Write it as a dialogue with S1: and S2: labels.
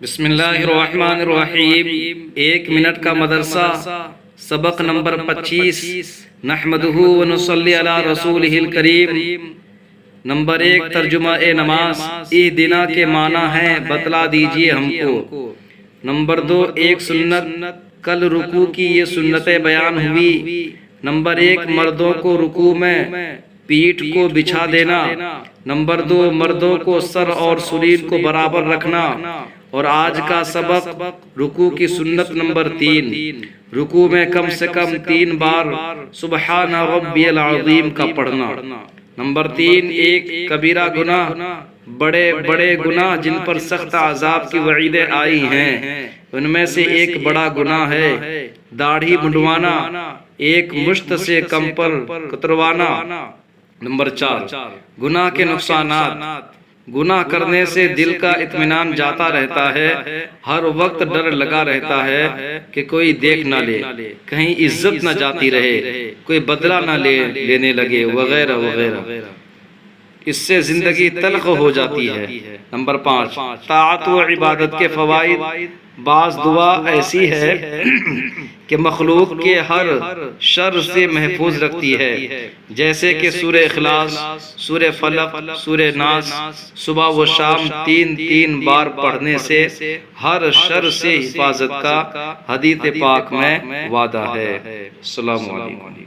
S1: بسم اللہ الرحمن الرحیم۔ 1 منٹ کا مدرسہ، سبق نمبر 25۔ نحمدہ ونصلی علی رسولہ الکریم۔ نمبر 1 ترجمہ نماز۔ اہدنا کے معنی ہیں بتلا دیجئے ہم کو۔ نمبر 2 ایک سنت، کل رکوع کی یہ سنتیں بیان ہوئی۔ نمبر 1 مردوں کو رکوع میں پیٹھ کو بچھا دینا۔ نمبر 2 مردوں کو سر اور سرین کو برابر رکھنا۔ اور آج کا سبق رکوع کی سنت نمبر 3، رکوع میں کم سے کم 3 بار سبحان ربی العظیم کا پڑھنا۔ نمبر 3 ایک کبیرہ گناہ، بڑے بڑے گناہ جن پر سخت عذاب کی وعیدیں آئی ہیں، ان میں سے ایک بڑا گناہ ہے داڑھی منڈوانا، ایک مشت سے کم پر کتروانا۔ نمبر 4 گناہ کے نقصانات۔ گناہ کرنے سے دل کا اطمینان جاتا رہتا ہے، ہر وقت ڈر لگا رہتا ہے کہ کوئی دیکھ نہ لے، کہیں عزت نہ جاتی رہے، کوئی بدلہ نہ لینے لگے، وغیرہ وغیرہ۔ اس سے زندگی تلخ ہو جاتی ہے۔ نمبر 5 طاعت و عبادت کے فوائد۔ بعض دعا ایسی ہے کہ مخلوق کے ہر شر سے محفوظ رکھتی ہے، جیسے کہ سورہ اخلاص، سورہ فلق، سورہ ناس صبح و شام 3 بار پڑھنے سے ہر شر سے حفاظت کا حدیث پاک میں وعدہ ہے۔ السلام علیکم۔